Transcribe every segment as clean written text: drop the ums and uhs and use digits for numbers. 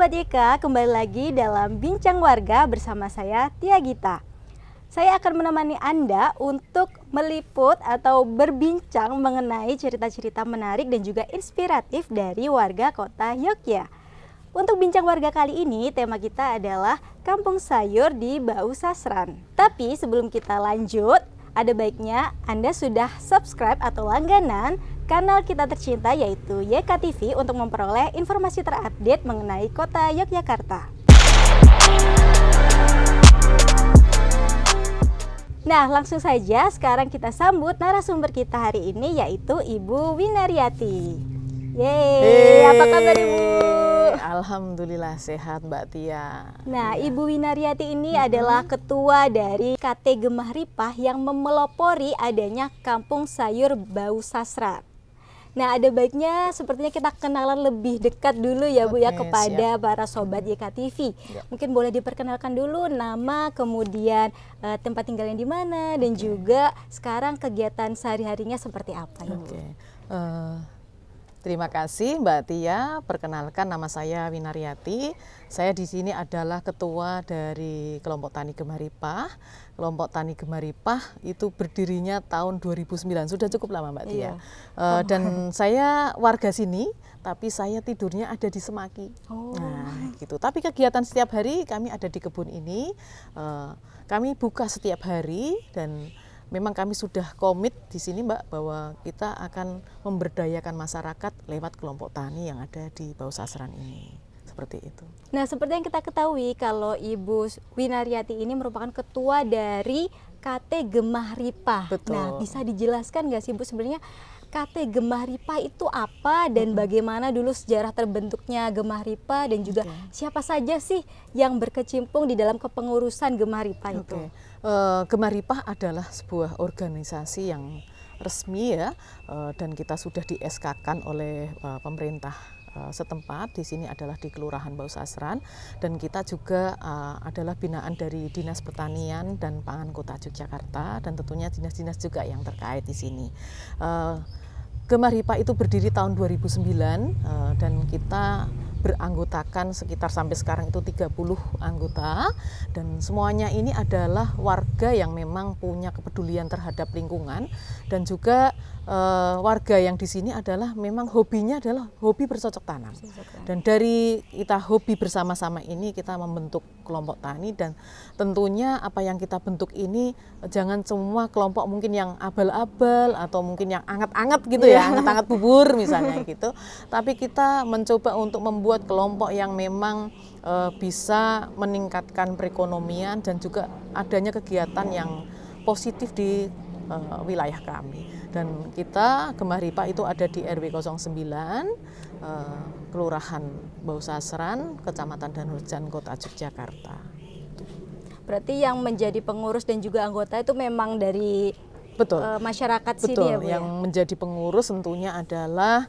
Sobat YK, kembali lagi dalam Bincang Warga bersama saya, Tia Gita. Saya akan menemani Anda untuk meliput atau berbincang mengenai cerita-cerita menarik dan juga inspiratif dari warga kota Yogyakarta. Untuk Bincang Warga kali ini, tema kita adalah Kampung Sayur di Bau Sasran. Tapi sebelum kita lanjut, ada baiknya Anda sudah subscribe atau langganan kanal kita tercinta yaitu YK TV untuk memperoleh informasi terupdate mengenai kota Yogyakarta. Nah, langsung saja sekarang kita sambut narasumber kita hari ini yaitu Ibu Winaryati. Yeay, apa kabar Ibu? Alhamdulillah sehat Mbak Tia. Nah, Ibu Winaryati ini adalah ketua dari KT Gemah Ripah yang memelopori adanya Kampung Sayur Bau Sasran. Nah, ada baiknya sepertinya kita kenalan lebih dekat dulu ya Bu ya kepada para sobat YK TV. Mungkin boleh diperkenalkan dulu nama, kemudian tempat tinggalnya di mana dan juga sekarang kegiatan sehari-harinya seperti apa ya Bu? Terima kasih Mbak Tia. Perkenalkan nama saya Winaryati. Saya di sini adalah ketua dari kelompok Tani Gemah Ripah. Kelompok Tani Gemah Ripah itu berdirinya tahun 2009. Sudah cukup lama Mbak Tia. Dan saya warga sini, tapi saya tidurnya ada di Semaki. Nah, gitu. Tapi kegiatan setiap hari kami ada di kebun ini. Kami buka setiap hari dan memang kami sudah komit di sini Mbak bahwa kita akan memberdayakan masyarakat lewat kelompok tani yang ada di Bau Sasran ini. Seperti itu. Nah, seperti yang kita ketahui kalau Ibu Winaryati ini merupakan ketua dari KT Gemah Ripah. Betul. Nah, bisa dijelaskan nggak sih Bu sebenarnya KT Gemah Ripah itu apa dan bagaimana dulu sejarah terbentuknya Gemah Ripah dan juga siapa saja sih yang berkecimpung di dalam kepengurusan Gemah Ripah itu? Gemah Ripah adalah sebuah organisasi yang resmi ya, dan kita sudah di SK-kan oleh pemerintah setempat. Di sini adalah di Kelurahan Bau Sasran dan kita juga adalah binaan dari Dinas Pertanian dan Pangan Kota Yogyakarta dan tentunya dinas-dinas juga yang terkait di sini. Gemah Ripah itu berdiri tahun 2009 dan kita beranggotakan sekitar sampai sekarang itu 30 anggota dan semuanya ini adalah warga yang memang punya kepedulian terhadap lingkungan dan juga warga yang di sini adalah memang hobinya adalah hobi bercocok tanam. Dan dari kita hobi bersama-sama ini kita membentuk kelompok tani dan tentunya apa yang kita bentuk ini jangan semua kelompok mungkin yang abal-abal atau mungkin yang anget-anget gitu ya, anget-anget bubur misalnya gitu. Tapi kita mencoba untuk membuat kelompok yang memang bisa meningkatkan perekonomian dan juga adanya kegiatan yang positif di wilayah kami. Dan kita Gemah Ripah itu ada di RW 09 Kelurahan Bau Sasran, Kecamatan Danurjan, Kota Yogyakarta. Berarti yang menjadi pengurus dan juga anggota itu memang dari masyarakat sini ya Bu? Yang menjadi pengurus tentunya adalah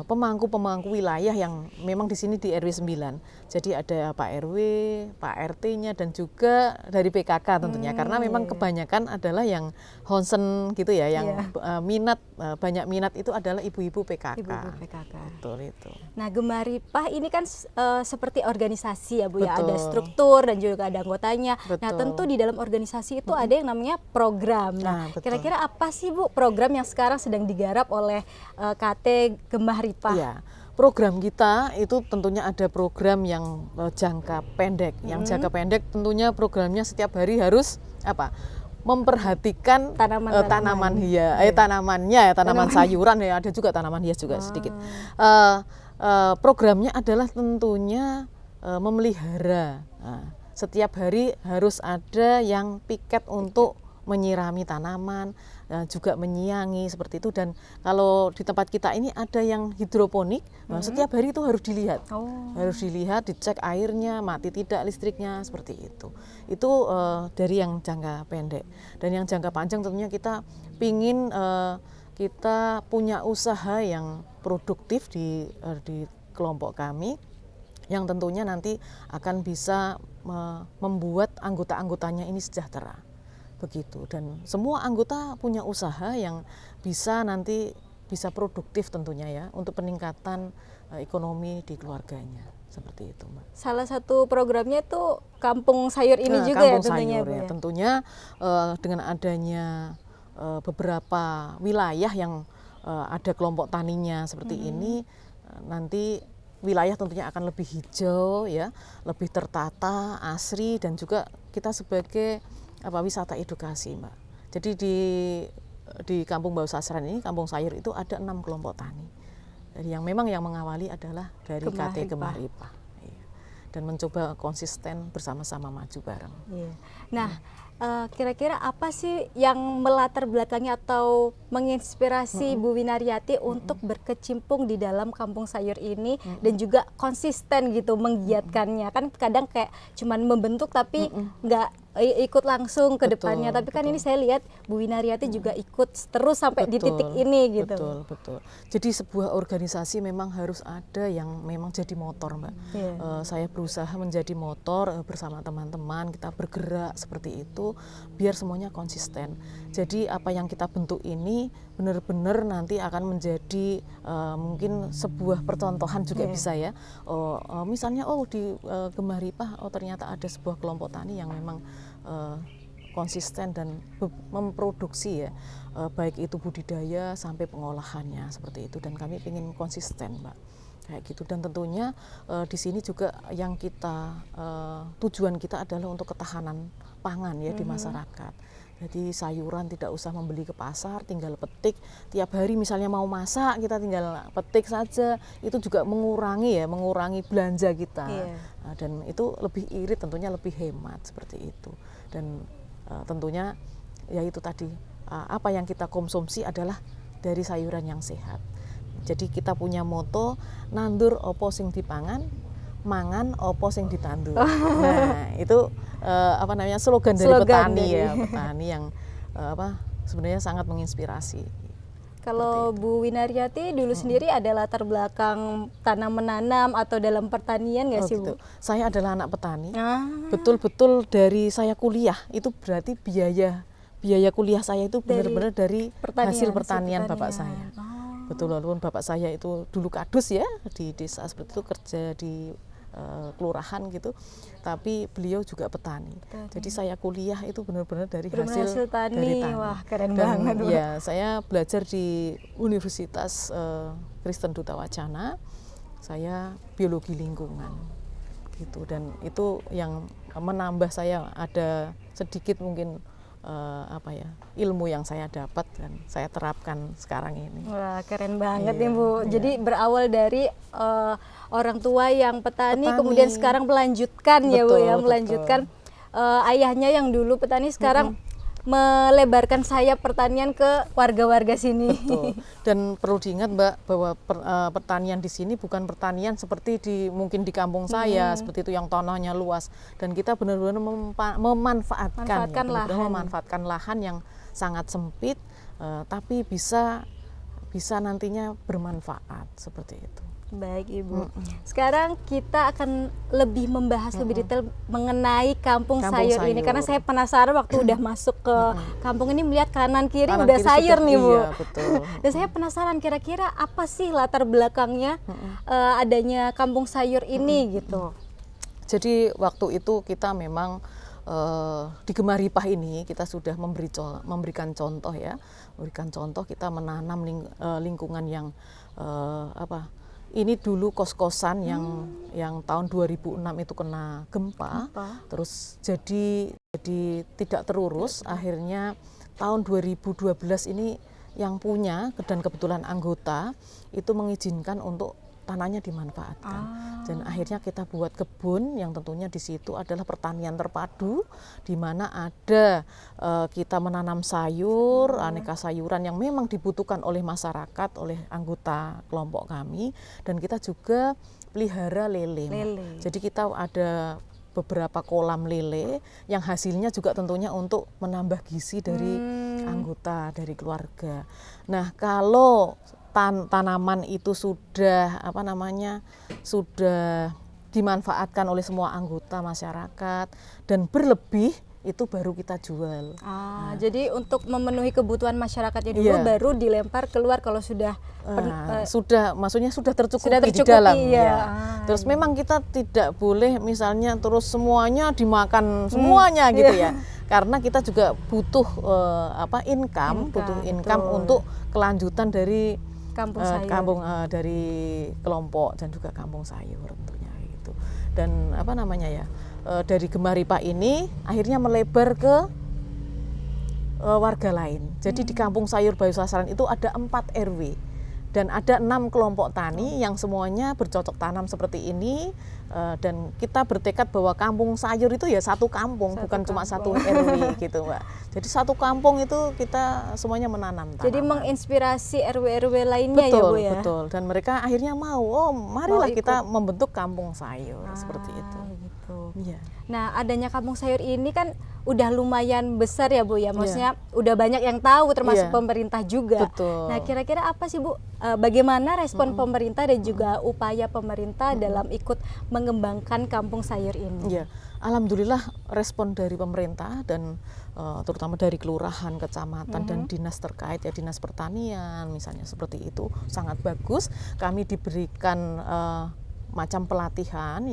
pemangku-pemangku wilayah yang memang di sini di RW 9. Jadi ada Pak RW, Pak RT-nya dan juga dari PKK tentunya karena memang kebanyakan adalah yang honsen gitu ya, yang banyak minat itu adalah ibu-ibu PKK. Ibu-ibu PKK. Betul itu. Nah, Gemah Ripah ini kan seperti organisasi ya Bu ya, ada struktur dan juga ada anggotanya. Nah, tentu di dalam organisasi itu ada yang namanya program. Nah, kira-kira apa sih Bu program yang sekarang sedang digarap oleh KT Gemah Ripah? Ya, program kita itu tentunya ada program yang jangka pendek. Yang jangka pendek tentunya programnya setiap hari harus memperhatikan tanaman sayuran ya, ada juga tanaman hias juga sedikit. Programnya adalah tentunya memelihara. Nah, setiap hari harus ada yang piket untuk menyirami tanaman, juga menyiangi seperti itu. Dan kalau di tempat kita ini ada yang hidroponik, setiap hari itu harus dilihat, dicek airnya, mati tidak listriknya, seperti itu. Itu dari yang jangka pendek. Dan yang jangka panjang tentunya kita pingin kita punya usaha yang produktif di kelompok kami, yang tentunya nanti akan bisa membuat anggota-anggotanya ini sejahtera. Begitu, dan semua anggota punya usaha yang bisa nanti bisa produktif tentunya ya untuk peningkatan ekonomi di keluarganya. seperti itu, Mbak. Salah satu programnya itu kampung sayur ini juga ya Kampung tentunya, sayur Bu, ya. ya? Tentunya dengan adanya beberapa wilayah yang ada kelompok taninya seperti ini, nanti wilayah tentunya akan lebih hijau ya, lebih tertata, asri, dan juga kita sebagai wisata edukasi, Mbak. Jadi di Kampung Bau Sasran ini, Kampung Sayur itu ada 6 kelompok tani. Jadi yang memang yang mengawali adalah dari KT Gemah Ripah. Iya. Dan mencoba konsisten bersama-sama maju bareng. Iya. Nah, kira-kira apa sih yang melatar belakangi atau menginspirasi Bu Winaryati untuk berkecimpung di dalam kampung sayur ini dan juga konsisten gitu menggiatkannya? Kan kadang kayak cuman membentuk tapi nggak ikut langsung ke depannya, tapi kan ini saya lihat Bu Winaryati juga ikut terus sampai di titik ini gitu. Betul. Jadi sebuah organisasi memang harus ada yang memang jadi motor, Mbak. Saya berusaha menjadi motor bersama teman-teman, kita bergerak seperti itu biar semuanya konsisten. Jadi apa yang kita bentuk ini benar-benar nanti akan menjadi mungkin sebuah percontohan juga bisa ya. Misalnya di Gemah Ripah ternyata ada sebuah kelompok tani yang memang konsisten dan memproduksi ya, baik itu budidaya sampai pengolahannya seperti itu, dan kami ingin konsisten, Mbak, kayak gitu. Dan tentunya di sini juga yang kita tujuan kita adalah untuk ketahanan pangan ya di masyarakat. Jadi sayuran tidak usah membeli ke pasar, tinggal petik tiap hari, misalnya mau masak kita tinggal petik saja, itu juga mengurangi belanja kita. Dan itu lebih irit, tentunya lebih hemat seperti itu. Dan tentunya ya itu tadi, apa yang kita konsumsi adalah dari sayuran yang sehat. Jadi kita punya moto nandur opo sing dipangan, mangan opo sing ditandur. Nah, itu slogan dari petani ya, petani yang sebenarnya sangat menginspirasi. Kalau Bu Winaryati dulu sendiri ada latar belakang tanam-menanam atau dalam pertanian nggak sih, Bu? Saya adalah anak petani. Betul-betul dari saya kuliah itu berarti biaya kuliah saya itu benar-benar dari hasil pertanian bapak saya. Betul, walaupun bapak saya itu dulu kadus ya di desa seperti itu, kerja di kelurahan gitu, tapi beliau juga petani. Jadi saya kuliah itu benar-benar dari hasil tani. Dari tani. Wah, keren banget. Ya, saya belajar di Universitas Kristen Duta Wacana. Saya biologi lingkungan gitu, dan itu yang menambah saya ada sedikit mungkin ilmu yang saya dapat dan saya terapkan sekarang ini. Wah, keren banget nih, Bu. Jadi berawal dari orang tua yang petani, kemudian sekarang melanjutkan ya, Bu ya, melanjutkan ayahnya yang dulu petani sekarang melebarkan sayap pertanian ke warga-warga sini. Betul. Dan perlu diingat, Mbak, bahwa pertanian di sini bukan pertanian seperti mungkin di kampung saya seperti itu yang tanahnya luas, dan kita benar-benar memanfaatkan lahan yang sangat sempit, tapi bisa nantinya bermanfaat seperti itu. Baik, Ibu. Sekarang kita akan lebih membahas lebih detail mengenai kampung sayur ini, karena saya penasaran waktu udah masuk ke kampung ini melihat kanan kiri udah sayur nih, Bu. Iya, betul. Dan saya penasaran kira-kira apa sih latar belakangnya adanya kampung sayur ini gitu. Jadi waktu itu kita memang di Gemah Ripah ini kita sudah memberikan contoh ya, kita menanam lingkungan yang ini dulu kos-kosan yang tahun 2006 itu kena gempa. Terus jadi tidak terurus. Akhirnya tahun 2012 ini yang punya dan kebetulan anggota itu mengizinkan untuk tanahnya dimanfaatkan. Dan akhirnya kita buat kebun yang tentunya di situ adalah pertanian terpadu, di mana ada kita menanam sayur, aneka sayuran yang memang dibutuhkan oleh masyarakat, oleh anggota kelompok kami, dan kita juga pelihara lele. Jadi kita ada beberapa kolam lele yang hasilnya juga tentunya untuk menambah gizi dari anggota, dari keluarga. Nah, kalau tanaman itu sudah sudah dimanfaatkan oleh semua anggota masyarakat dan berlebih, itu baru kita jual. Jadi untuk memenuhi kebutuhan masyarakatnya dulu baru dilempar keluar kalau sudah maksudnya sudah tercukupi, di tercukupi dalam. Terus iya. memang kita tidak boleh misalnya terus semuanya dimakan semuanya gitu ya. Karena kita juga butuh income betul. untuk kelanjutan dari Kampung sayur. Dari kelompok dan juga kampung sayur tentunya gitu. Dan dari Gemah Ripah ini akhirnya melebar ke warga lain. Jadi di Kampung Sayur Bayu Sasaran itu ada 4 RW dan ada 6 kelompok tani yang semuanya bercocok tanam seperti ini, dan kita bertekad bahwa kampung sayur itu ya satu kampung, bukan cuma satu RW gitu, Mbak. Jadi satu kampung itu kita semuanya menanam tanaman. Jadi menginspirasi RW-RW lainnya, betul, ya Bu ya. Betul, dan mereka akhirnya marilah kita membentuk kampung sayur seperti itu. Gitu. Iya. Nah, adanya kampung sayur ini kan udah lumayan besar ya Bu ya, maksudnya udah banyak yang tahu termasuk pemerintah juga. Betul. Nah, kira-kira apa sih Bu, bagaimana respon pemerintah dan juga upaya pemerintah dalam ikut mengembangkan kampung sayur ini? Iya, alhamdulillah respon dari pemerintah dan terutama dari kelurahan, kecamatan dan dinas terkait ya, dinas pertanian misalnya seperti itu sangat bagus. Kami diberikan macam pelatihan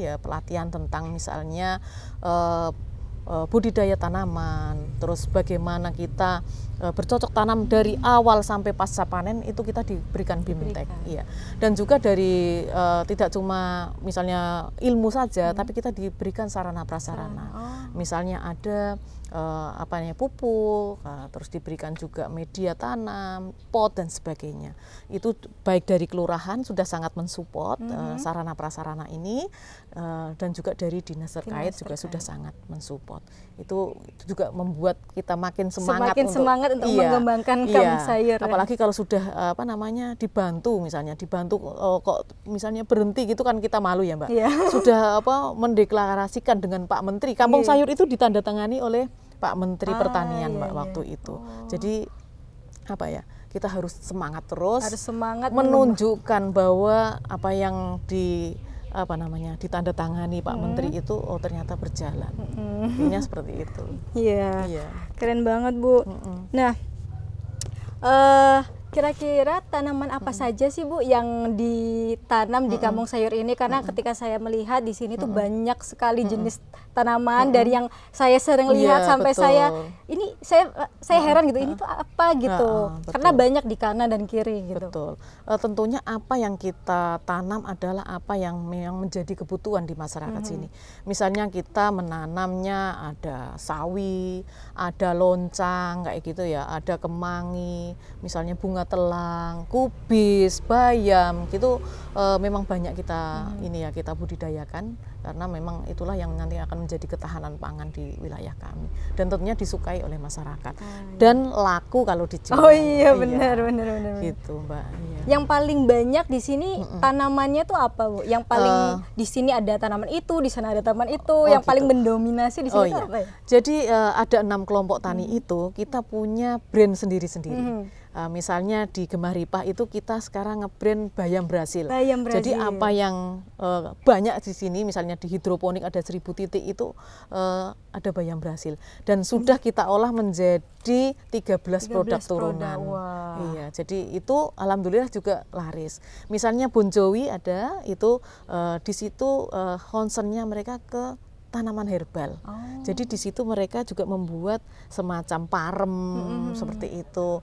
tentang misalnya budidaya tanaman, terus bagaimana kita bercocok tanam dari awal sampai pasca panen itu kita diberikan BIMTEK, iya. Dan juga dari tidak cuma misalnya ilmu saja, tapi kita diberikan sarana prasarana. Misalnya ada pupuk, terus diberikan juga media tanam, pot dan sebagainya. Itu baik dari kelurahan sudah sangat mensupport sarana prasarana ini, dan juga dari dinas terkait juga sudah sangat mensupport. Itu juga membuat kita makin semangat untuk mengembangkan kampung sayur. Apalagi kalau sudah dibantu kok misalnya berhenti gitu kan kita malu ya Mbak. Sudah mendeklarasikan dengan Pak Menteri, kampung sayur itu ditandatangani oleh Pak Menteri Pertanian Mbak waktu itu. Jadi kita harus semangat terus, menunjukkan bahwa apa yang ditandatangani Pak Menteri itu ternyata berjalan. Intinya seperti itu. Iya. Keren banget Bu. Nah, kira-kira tanaman apa saja sih Bu yang ditanam di kampung sayur ini? Karena ketika saya melihat di sini tuh banyak sekali jenis tanaman, dari yang saya sering lihat sampai saya heran gitu, ini tuh apa gitu. Karena banyak di kanan dan kiri gitu. Betul. Tentunya apa yang kita tanam adalah apa yang memang menjadi kebutuhan di masyarakat sini. Misalnya kita menanamnya ada sawi, ada loncang kayak gitu ya, ada kemangi, misalnya bunga telang, kubis, bayam gitu, memang banyak kita kita budidayakan karena memang itulah yang nanti akan menjadi ketahanan pangan di wilayah kami dan tentunya disukai oleh masyarakat dan laku kalau dijual. Oh iya, benar. Gitu Mbak. Iya. Yang paling banyak di sini tanamannya tuh apa Bu? Yang paling di sini ada tanaman itu, di sana ada tanaman itu, yang paling mendominasi di sini tuh apa ya? Jadi ada 6 kelompok tani itu kita punya brand sendiri-sendiri. Misalnya di Gemah Ripah itu kita sekarang nge-brand Bayam Brasil. Jadi apa yang banyak di sini, misalnya di hidroponik ada 1000 titik itu ada Bayam Brasil dan sudah kita olah menjadi 13 produk turunan. Iya, jadi itu alhamdulillah juga laris. Misalnya Bon Jovi ada itu di situ concernnya mereka ke tanaman herbal. Jadi di situ mereka juga membuat semacam parem seperti itu,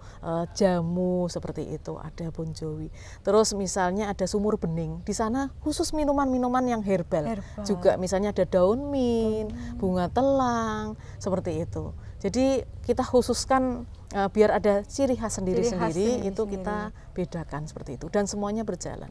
jamu seperti itu, ada Bon Jovi. Terus misalnya ada sumur bening. Di sana khusus minuman-minuman yang herbal. Juga misalnya ada daun mint, bunga telang, seperti itu. Jadi kita khususkan biar ada ciri khas sendiri-sendiri, itu kita bedakan seperti itu dan semuanya berjalan.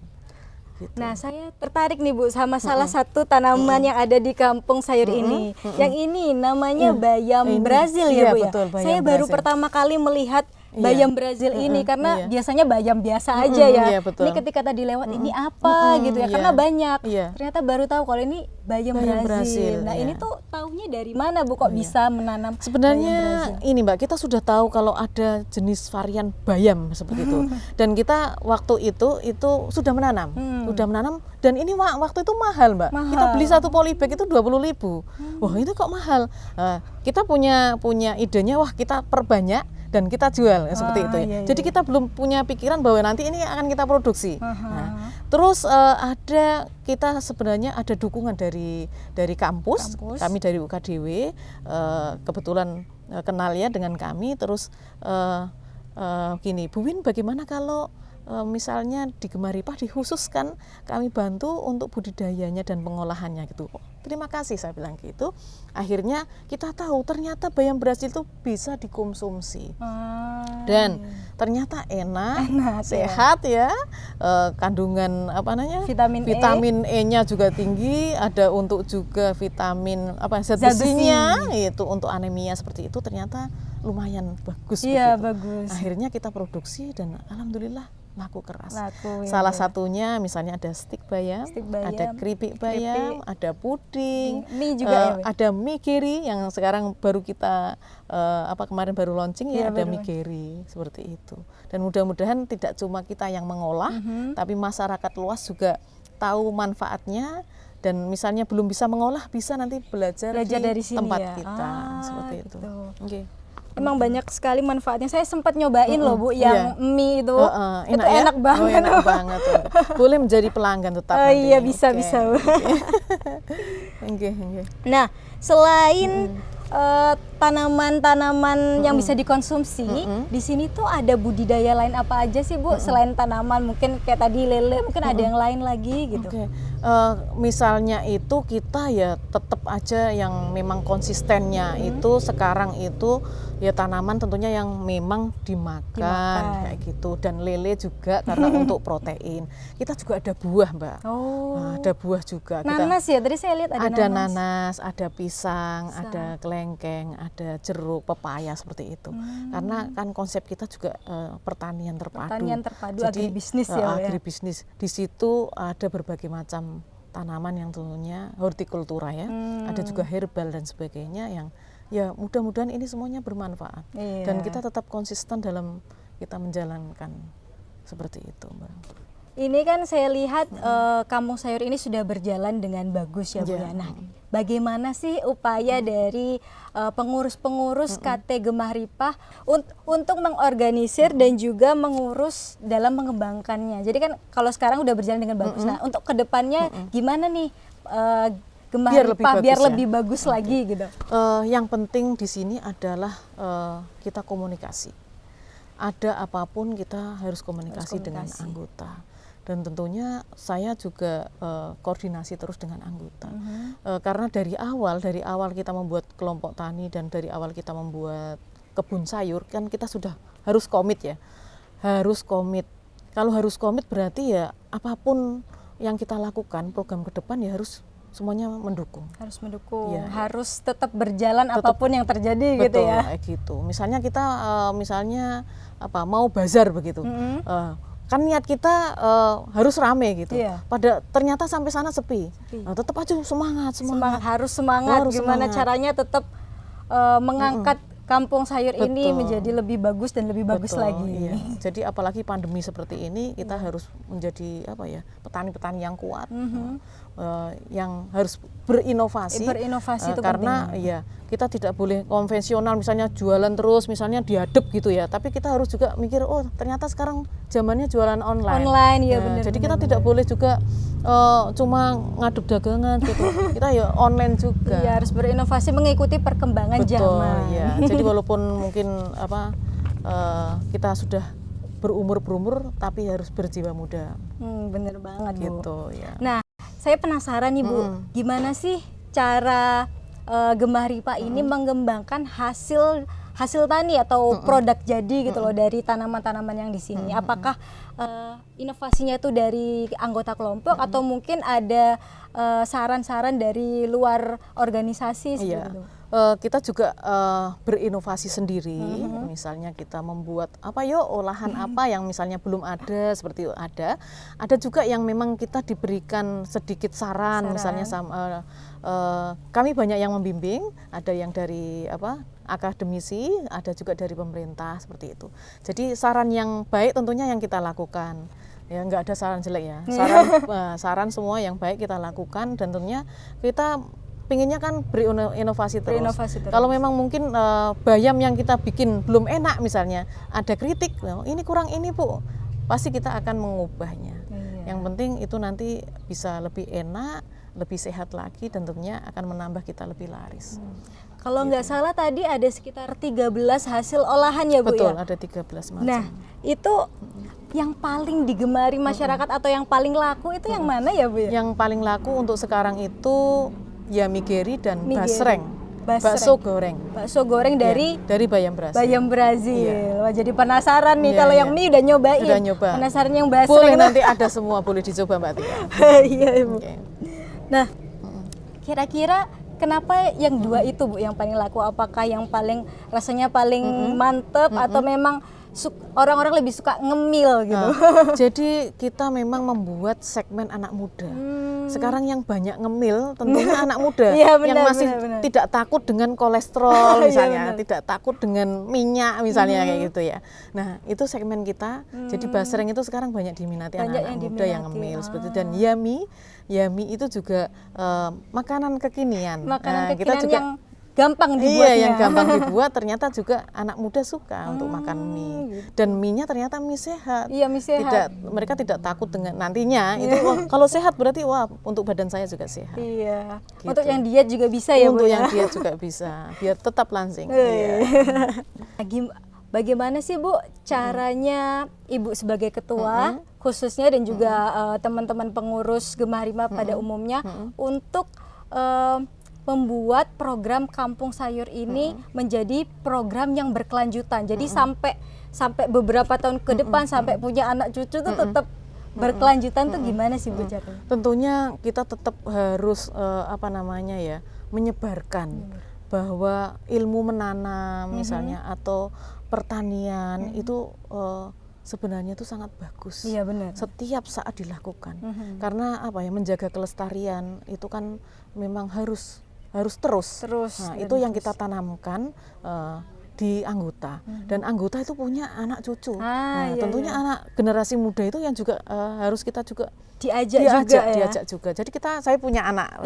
Gitu. Nah, saya tertarik nih Bu sama salah satu tanaman yang ada di kampung sayur ini. Yang ini namanya bayam Brasil ya Bu ya. Betul, saya baru pertama kali melihat bayam Brazil ini karena biasanya bayam biasa aja ya. Betul. Ini ketika tadi lewat ini apa gitu ya, karena banyak. Ternyata baru tahu kalau ini bayam Brazil. Nah, ini tuh taunya dari mana Bu kok bisa menanam sebenarnya ini Mbak, kita sudah tahu kalau ada jenis varian bayam seperti itu. Dan kita waktu itu sudah menanam. Dan ini waktu itu mahal Mbak. Kita beli satu polybag itu 20.000. Wah, itu kok mahal. Kita punya idenya, wah kita perbanyak dan kita jual seperti itu ya. Jadi kita belum punya pikiran bahwa nanti ini akan kita produksi. Nah, terus kita sebenarnya ada dukungan dari kampus. Kami dari UKDW kebetulan kenal ya dengan kami. Terus gini, Bu Win, bagaimana kalau misalnya di Gemaripah dikhususkan kami bantu untuk budidayanya dan pengolahannya gitu. Terima kasih saya bilang gitu. Akhirnya kita tahu ternyata bayam Brazil itu bisa dikonsumsi. Dan ternyata enak sehat ya. Kandungan vitamin E-nya juga tinggi, ada untuk juga vitamin zat besinya itu untuk anemia seperti itu, ternyata lumayan bagus. Iya, bagus. Akhirnya kita produksi dan alhamdulillah laku keras. Salah satunya misalnya ada stik bayam, ada keripik bayam, ada puding, mie juga ada mie keri yang sekarang baru kita kemarin baru launching ya, ada mie keri seperti itu. Dan mudah-mudahan tidak cuma kita yang mengolah, tapi masyarakat luas juga tahu manfaatnya. Dan misalnya belum bisa mengolah, bisa nanti belajar dari di tempat ya? kita seperti itu. Okay. Emang banyak sekali manfaatnya. Saya sempat nyobain loh Bu, yang mie itu, itu ya? enak banget. Enak banget. Boleh menjadi pelanggan tetap. Iya, bisa. Nah, selain tanaman-tanaman yang bisa dikonsumsi, di sini tuh ada budidaya lain apa aja sih Bu? Selain tanaman, mungkin kayak tadi lele, mungkin ada yang lain lagi gitu. Misalnya itu kita ya tetap aja yang memang konsistennya itu sekarang itu ya tanaman tentunya yang memang dimakan kayak gitu, dan lele juga karena untuk protein. Kita juga ada buah Mbak. Ada buah juga. Nanas ya, tadi saya lihat ada nanas, ada pisang, ada kelengkeng, ada jeruk, pepaya seperti itu. Karena kan konsep kita juga pertanian terpadu. Jadi agribisnis ya. Agribisnis. Di situ ada berbagai macam tanaman yang tentunya hortikultura ya. Ada juga herbal dan sebagainya yang ya mudah-mudahan ini semuanya bermanfaat. Dan kita tetap konsisten dalam kita menjalankan seperti itu Mbak. Ini kan saya lihat kampung sayur ini sudah berjalan dengan bagus ya Bu ya. Nah, bagaimana sih upaya dari pengurus-pengurus KT Gemaripah untuk mengorganisir dan juga mengurus dalam mengembangkannya? Jadi kan kalau sekarang udah berjalan dengan bagus. Nah, untuk kedepannya gimana nih Gemaripah biar lebih bagus lagi gitu? Yang penting di sini adalah kita komunikasi. Ada apapun kita harus komunikasi dengan anggota. Dan tentunya saya juga koordinasi terus dengan anggota. Karena dari awal kita membuat kelompok tani dan dari awal kita membuat kebun sayur, kan kita sudah harus komit ya. Harus komit. Kalau harus komit berarti ya apapun yang kita lakukan, program ke depan ya harus semuanya mendukung. Harus mendukung. Ya, harus tetap berjalan apapun yang terjadi. Betul, gitu ya. Kayak gitu. Misalnya kita mau bazar begitu. Kan niat kita harus rame gitu. Ternyata sampai sana sepi. Nah, tetap aja semangat. Harus semangat. Gimana caranya tetap mengangkat kampung sayur ini menjadi lebih bagus dan lebih bagus lagi. Iya. Jadi apalagi pandemi seperti ini kita harus menjadi petani-petani yang kuat, yang harus berinovasi. Itu karena penting. Ya kita tidak boleh konvensional misalnya jualan terus misalnya diadep gitu ya. Tapi kita harus juga mikir ternyata sekarang zamannya jualan online. Ya benar. Jadi kita tidak boleh juga cuma ngadep dagangan gitu. Kita ya online juga. Iya, harus berinovasi mengikuti perkembangan zaman. Ya. Jadi walaupun mungkin kita sudah berumur tapi harus berjiwa muda. Bener banget Bu. Gitu ya. Nah, saya penasaran nih Bu, gimana sih cara Gemaripah ini mengembangkan hasil tani atau produk jadi gitu loh dari tanaman-tanaman yang di sini. Apakah inovasinya itu dari anggota kelompok atau mungkin ada saran-saran dari luar organisasi seperti itu? kita juga berinovasi sendiri, misalnya kita membuat olahan apa yang misalnya belum ada seperti itu ada juga yang memang kita diberikan sedikit saran. Misalnya kami banyak yang membimbing, ada yang dari akademisi, ada juga dari pemerintah seperti itu. Jadi saran yang baik tentunya yang kita lakukan. Ya, nggak ada saran jelek ya. Saran semua yang baik kita lakukan, dan tentunya kita pinginnya kan berinovasi terus. Kalau memang mungkin bayam yang kita bikin belum enak misalnya, ada kritik, ini kurang ini Bu, pasti kita akan mengubahnya. Yang penting itu nanti bisa lebih enak, lebih sehat lagi, dan tentunya akan menambah kita lebih laris. Kalau nggak salah tadi ada sekitar 13 hasil olahan ya Bu. Betul, ya? ada 13 macam. Nah, itu yang paling digemari masyarakat atau yang paling laku itu yang mana ya Bu ya? Yang paling laku untuk sekarang itu ya migeri dan basreng. Bakso goreng. Bakso goreng dari Bayam Brazil. Bayam Brazil. Iya. Wah, jadi penasaran nih kalau yang mie udah nyobain. Udah nyoba. Penasaran yang basreng. Boleh nanti ada semua, boleh dicoba Mbak Tia. Iya Ibu. Okay. Nah, kira-kira kenapa yang dua itu Bu yang paling laku? Apakah yang paling rasanya paling mantep atau memang orang-orang lebih suka ngemil gitu? Jadi kita memang membuat segmen anak muda. Sekarang yang banyak ngemil tentunya anak muda ya, benar, yang masih tidak takut dengan kolesterol misalnya, tidak takut dengan minyak misalnya kayak gitu ya. Nah, itu segmen kita. Jadi basreng itu sekarang banyak diminati anak-anak muda yang ngemil seperti itu. Dan yami itu juga makanan kekinian. Makanan kekinian kita juga yang gampang dibuatnya. Iya, yang gampang dibuat, ternyata juga anak muda suka untuk makan mie. Gitu. Dan mie-nya ternyata mie sehat. Iya, mie sehat. Mereka tidak takut dengan nantinya itu kalau sehat berarti untuk badan saya juga sehat. Iya. Gitu. Untuk yang diet juga bisa ya Bu. Untuk yang diet juga bisa, biar tetap langsing. Iya. Bagaimana sih Bu caranya Ibu sebagai ketua khususnya dan juga teman-teman pengurus Gemah Rimba pada umumnya untuk membuat program Kampung Sayur ini menjadi program yang berkelanjutan. Jadi sampai beberapa tahun ke depan sampai punya anak cucu tuh tetap berkelanjutan tuh gimana sih Bu caranya? Tentunya kita tetap harus menyebarkan bahwa ilmu menanam misalnya atau pertanian itu sebenarnya itu sangat bagus. Iya, benar. Setiap saat dilakukan. Karena menjaga kelestarian itu kan memang harus terus. Nah, itu yang kita tanamkan di anggota. Dan anggota itu punya anak cucu. Tentunya anak generasi muda itu yang juga harus kita juga diajak juga. Jadi saya punya anak,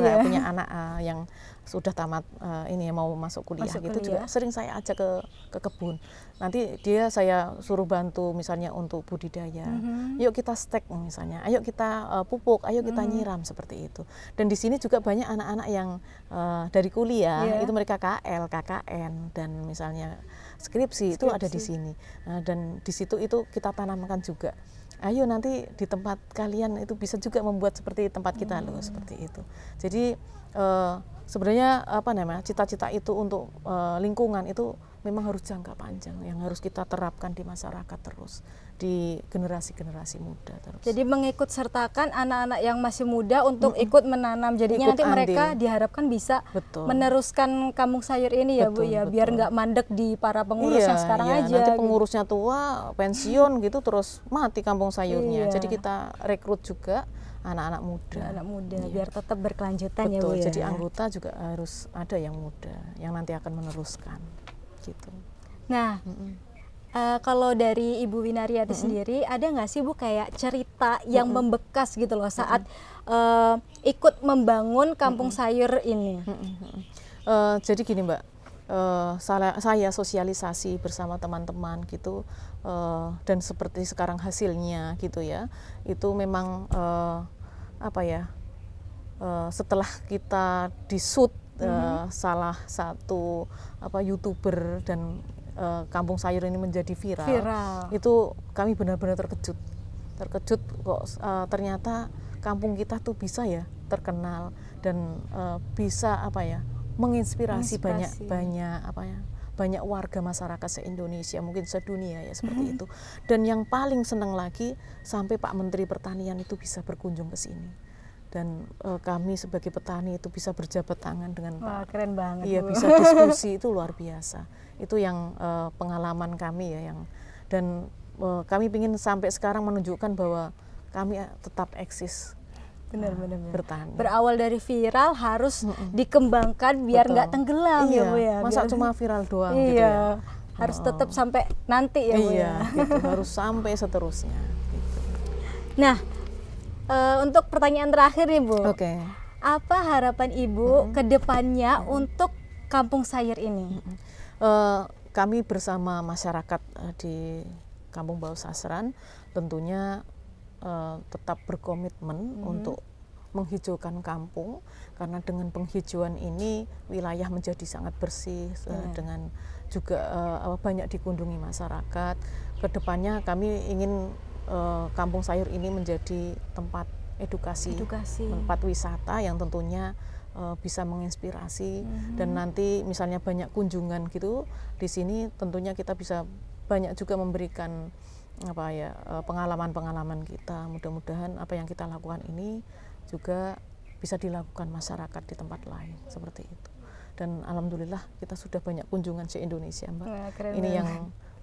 yang sudah tamat mau masuk kuliah juga sering saya ajak ke kebun. Nanti saya suruh bantu misalnya untuk budidaya. Yuk kita stek misalnya, ayo kita pupuk, ayo kita nyiram seperti itu. Dan di sini juga banyak anak-anak yang dari kuliah itu mereka KKN dan misalnya skripsi. Itu ada di sini. Dan di situ itu kita tanamkan juga. Ayo nanti di tempat kalian itu bisa juga membuat seperti tempat kita loh, seperti itu. Jadi sebenarnya cita-cita itu untuk lingkungan itu memang harus jangka panjang yang harus kita terapkan di masyarakat terus, di generasi-generasi muda terus. Jadi mengikut sertakan anak-anak yang masih muda untuk ikut menanam. Jadinya nanti mereka diharapkan bisa meneruskan Kampung Sayur ini ya Bu ya, biar nggak mandek di para pengurus yang sekarang aja. Nanti pengurusnya tua, pensiun gitu terus mati Kampung Sayurnya. Jadi kita rekrut juga anak-anak muda, biar tetap berkelanjutan ya Bu ya. Jadi anggota juga harus ada yang muda yang nanti akan meneruskan gitu. Nah, kalau dari Ibu Winariati sendiri ada nggak sih Bu kayak cerita yang membekas gitu loh saat ikut membangun Kampung Sayur ini? Jadi gini Mbak, saya sosialisasi bersama teman-teman gitu, dan seperti sekarang hasilnya gitu ya, itu memang setelah kita di-shoot salah satu YouTuber dan Kampung Sayur ini menjadi viral. Itu kami benar-benar terkejut kok ternyata kampung kita tuh bisa ya terkenal dan bisa menginspirasi banyak warga masyarakat se-Indonesia, mungkin sedunia ya seperti itu. Dan yang paling senang lagi sampai Pak Menteri Pertanian itu bisa berkunjung ke sini. dan kami sebagai petani itu bisa berjabat tangan dengan Wah, keren banget. iya, Bu. bisa diskusi, itu luar biasa. Itu yang pengalaman kami ya, yang dan kami ingin sampai sekarang menunjukkan bahwa kami tetap eksis. Benar-benar bertani. Berawal dari viral harus dikembangkan biar Betul. nggak tenggelam Iya, ya Bu ya. masa Biar- cuma viral doang iya, gitu ya. harus tetap sampai nanti ya Bu Iya, ya. gitu, harus sampai seterusnya gitu. Nah, untuk pertanyaan terakhir nih Bu. Oke. Apa harapan Ibu ke depannya untuk Kampung Sayur ini? Kami bersama masyarakat di Kampung Bau Sasran tentunya tetap berkomitmen untuk menghijaukan kampung, karena dengan penghijauan ini wilayah menjadi sangat bersih, dengan juga banyak dikunjungi masyarakat. Kedepannya kami ingin Kampung Sayur ini menjadi tempat edukasi, tempat wisata yang tentunya bisa menginspirasi, dan nanti misalnya banyak kunjungan gitu di sini, tentunya kita bisa banyak juga memberikan pengalaman-pengalaman kita. Mudah-mudahan apa yang kita lakukan ini juga bisa dilakukan masyarakat di tempat lain seperti itu. Dan alhamdulillah kita sudah banyak kunjungan se Indonesia, Mbak. Wah, keren ini banget. yang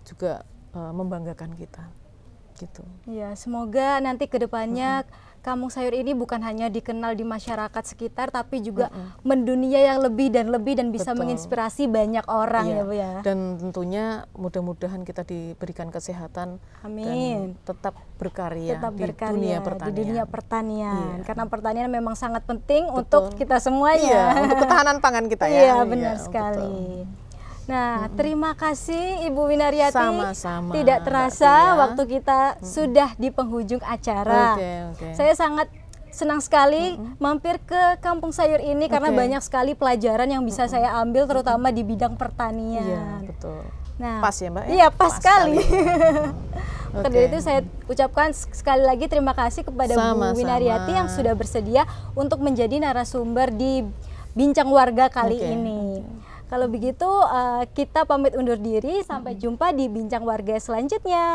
juga membanggakan kita. Gitu. Ya, semoga nanti ke depannya Kampung Sayur ini bukan hanya dikenal di masyarakat sekitar, tapi juga mendunia yang lebih dan bisa Betul. menginspirasi banyak orang Iya. ya Bu ya. Dan tentunya mudah-mudahan kita diberikan kesehatan. Amin. Dan tetap berkarya, Tetap di berkarya dunia pertanian. di dunia pertanian. Iya. Karena pertanian memang sangat penting Betul. untuk kita semuanya. Iya, untuk ketahanan pangan kita ya. Iya, benar sekali. Betul. Nah, terima kasih Ibu Winaryati. Sama-sama, Tidak Mbak terasa Tia. waktu kita sudah di penghujung acara. Oke. Saya sangat senang sekali mampir ke Kampung Sayur ini karena Oke. banyak sekali pelajaran yang bisa saya ambil, terutama di bidang pertanian. Iya, betul. Nah, Pas ya, Mbak? Iya, pas sekali. Oke. Karena itu saya ucapkan sekali lagi terima kasih kepada Bu Sama-sama. Winaryati yang sudah bersedia untuk menjadi narasumber di Bincang Warga kali Oke. ini. Kalau begitu kita pamit undur diri, sampai jumpa di Bincang Warga selanjutnya.